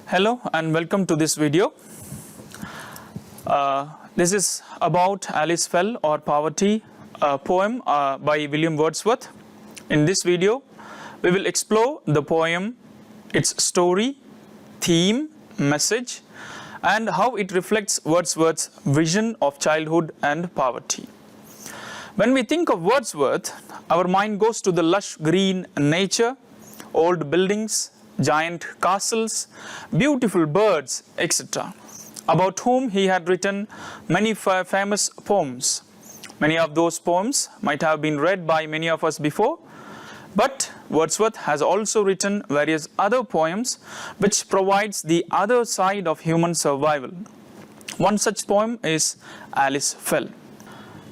Hello and welcome to this video. This is about Alice Fell or Poverty, a poem by William Wordsworth. In this video, we will explore the poem, its story, theme, message, and how it reflects Wordsworth's vision of childhood and poverty. When we think of Wordsworth, our mind goes to the lush green nature, old buildings, giant castles, beautiful birds, etc., about whom he had written many famous poems. Many of those poems might have been read by many of us before, but Wordsworth has also written various other poems which provides the other side of human survival. One such poem is Alice Fell.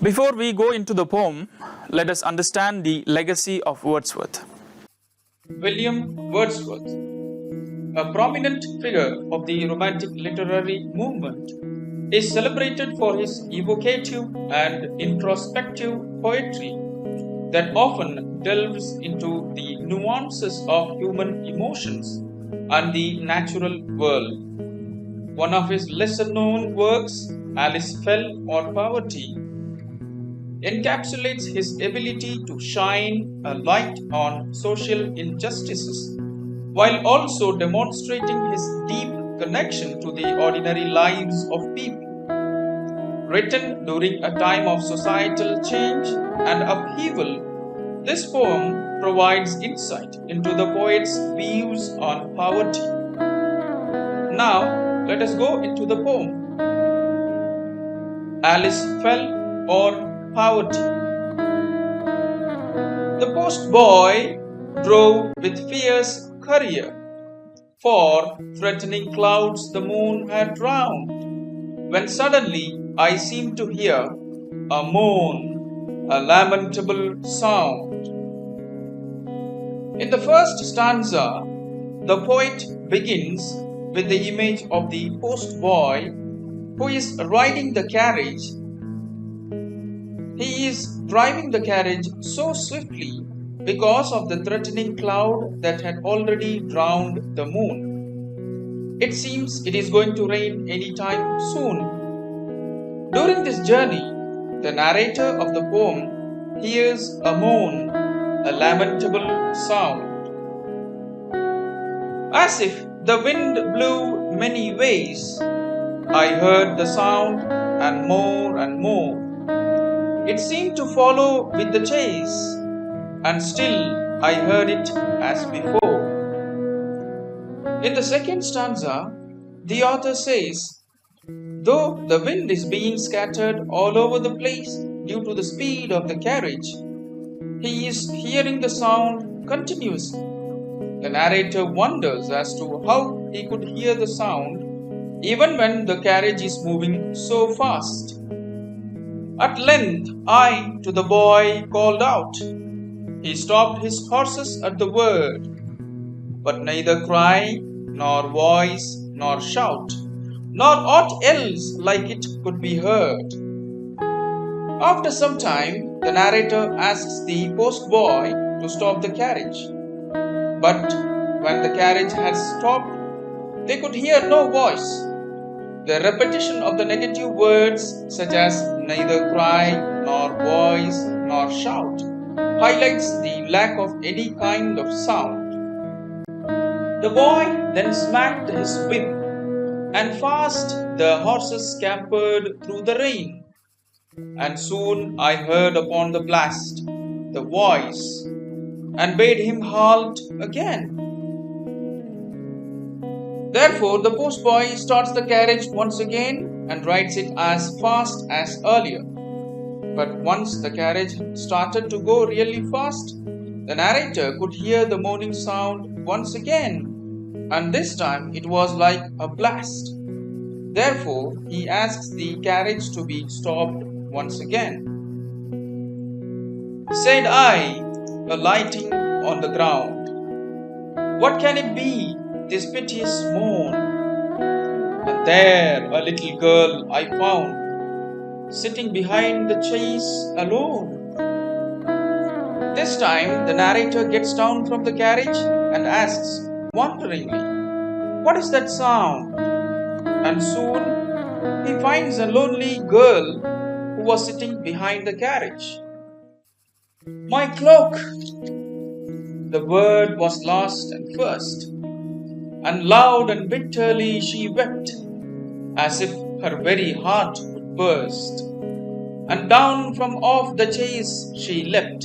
Before we go into the poem, let us understand the legacy of Wordsworth. William Wordsworth, a prominent figure of the Romantic literary movement, is celebrated for his evocative and introspective poetry that often delves into the nuances of human emotions and the natural world. One of his lesser-known works, Alice Fell or Poverty, encapsulates his ability to shine a light on social injustices while also demonstrating his deep connection to the ordinary lives of people. Written during a time of societal change and upheaval, this poem provides insight into the poet's views on poverty. Now, let us go into the poem. Alice Fell or Poverty. The postboy drove with fierce courier, for threatening clouds the moon had drowned, when suddenly I seemed to hear a moan, a lamentable sound. In the first stanza, the poet begins with the image of the postboy who is riding the carriage. He is driving the carriage so swiftly because of the threatening cloud that had already drowned the moon. It seems it is going to rain any time soon. During this journey, the narrator of the poem hears a moan, a lamentable sound. As if the wind blew many ways, I heard the sound and more. It seemed to follow with the chase, and still I heard it as before. In the second stanza, the author says, though the wind is being scattered all over the place due to the speed of the carriage, he is hearing the sound continuously. The narrator wonders as to how he could hear the sound even when the carriage is moving so fast. At length I to the boy called out. He stopped his horses at the word, but neither cry, nor voice, nor shout, nor aught else like it could be heard. After some time, the narrator asks the postboy to stop the carriage. But when the carriage had stopped, they could hear no voice. The repetition of the negative words such as neither cry, nor voice, nor shout highlights the lack of any kind of sound. The boy then smacked his whip, and fast the horses scampered through the rain. And soon I heard upon the blast the voice, and bade him halt again. Therefore, the postboy starts the carriage once again and rides it as fast as earlier. But once the carriage started to go really fast, the narrator could hear the moaning sound once again, and this time it was like a blast. Therefore, he asks the carriage to be stopped once again. Said I, alighting on the ground, what can it be, this piteous moan? And there a little girl I found, sitting behind the chaise alone. This time the narrator gets down from the carriage and asks wonderingly, What is that sound? And soon he finds a lonely girl who was sitting behind the carriage. My cloak! The word was last and first, and loud and bitterly she wept, as if her very heart would burst, and down from off the chaise she leapt.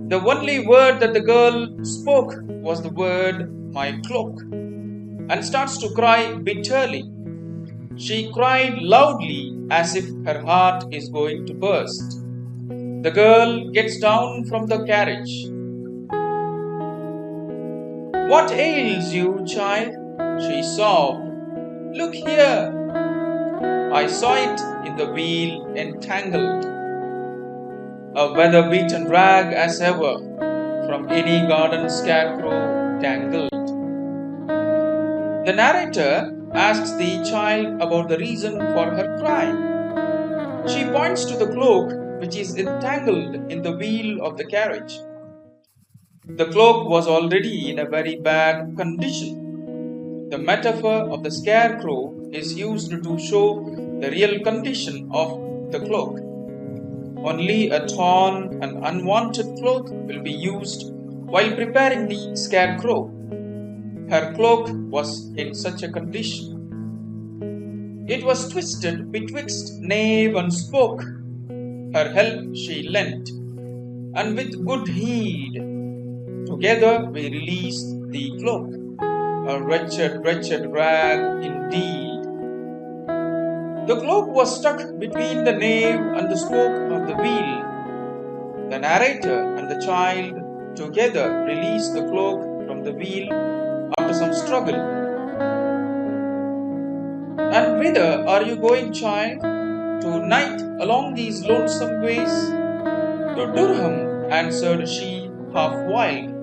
The only word that the girl spoke was the word, my cloak, and starts to cry bitterly. She cried loudly as if her heart is going to burst. The girl gets down from the carriage. What ails you, child? She sobbed. Look here. I saw it in the wheel entangled, a weather-beaten rag as ever, from any garden scarecrow dangled. The narrator asks the child about the reason for her cry. She points to the cloak which is entangled in the wheel of the carriage. The cloak was already in a very bad condition. The metaphor of the scarecrow is used to show the real condition of the cloak. Only a torn and unwanted cloth will be used while preparing the scarecrow. Her cloak was in such a condition. It was twisted betwixt knave and spoke. Her help she lent, and with good heed, together we released the cloak, a wretched, wretched rag indeed. The cloak was stuck between the nave and the spoke of the wheel. The narrator and the child together released the cloak from the wheel after some struggle. And whither are you going, child? To-night along these lonesome ways? To Durham, answered she, half wild.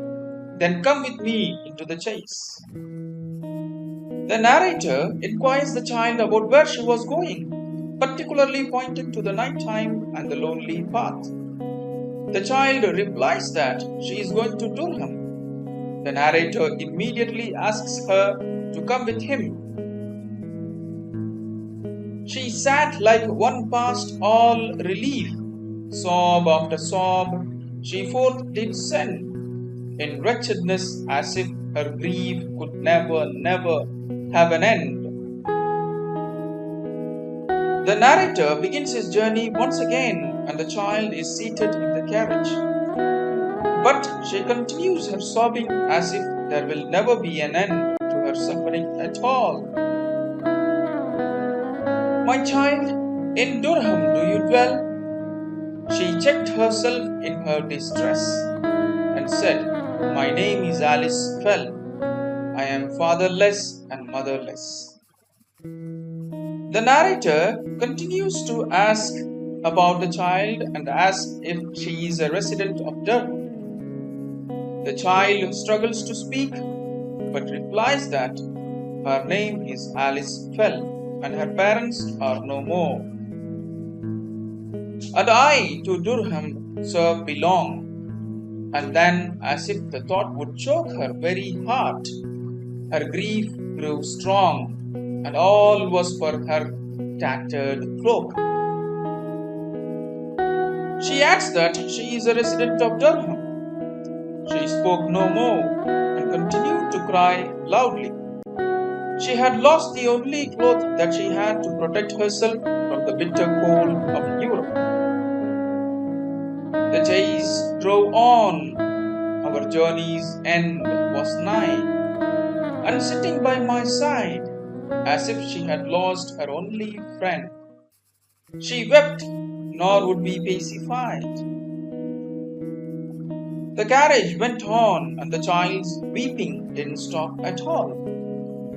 Then come with me into the chaise. The narrator inquires the child about where she was going, particularly pointing to the night time and the lonely path. The child replies that she is going to Durham. The narrator immediately asks her to come with him. She sat like one past all relief. Sob after sob, she forth did send, in wretchedness as if her grief could never, never have an end. The narrator begins his journey once again, and the child is seated in the carriage. But she continues her sobbing as if there will never be an end to her suffering at all. My child, in Durham do you dwell? She checked herself in her distress and said, my name is Alice Fell. I am fatherless and motherless. The narrator continues to ask about the child and asks if she is a resident of Durham. The child struggles to speak, but replies that her name is Alice Fell and her parents are no more. And I to Durham, sir, belong. And then, as if the thought would choke her very heart, her grief grew strong, and all was for her tattered cloak. She adds that she is a resident of Durham. She spoke no more and continued to cry loudly. She had lost the only cloth that she had to protect herself from the bitter cold of Europe. The chaise drove on. Our journey's end was nigh, and sitting by my side, as if she had lost her only friend, she wept, nor would be pacified. The carriage went on, and the child's weeping didn't stop at all.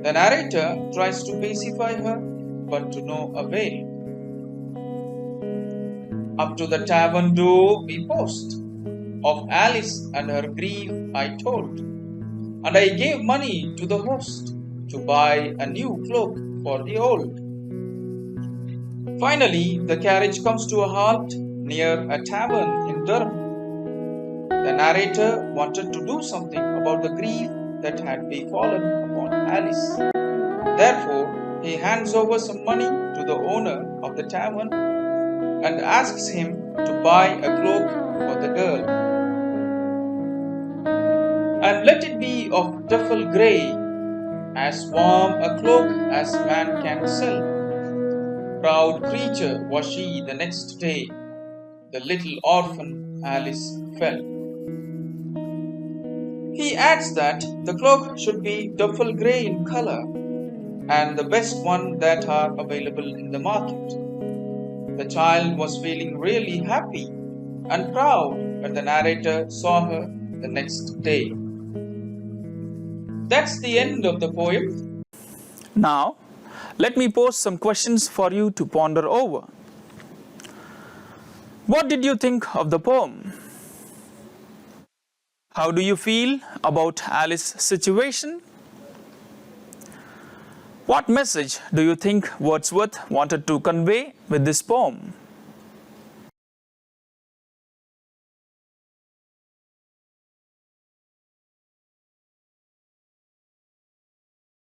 The narrator tries to pacify her, but to no avail. Up to the tavern door we post. Of Alice and her grief I told, and I gave money to the host to buy a new cloak for the old. Finally, the carriage comes to a halt near a tavern in Durham. The narrator wanted to do something about the grief that had befallen upon Alice. Therefore, he hands over some money to the owner of the tavern and asks him to buy a cloak for the girl. And let it be of duffel grey, as warm a cloak as man can sell. Proud creature was she the next day, the little orphan Alice fell. He adds that the cloak should be duffel grey in colour, and the best one that are available in the market. The child was feeling really happy and proud when the narrator saw her the next day. That's the end of the poem. Now, let me pose some questions for you to ponder over. What did you think of the poem? How do you feel about Alice's situation? What message do you think Wordsworth wanted to convey with this poem?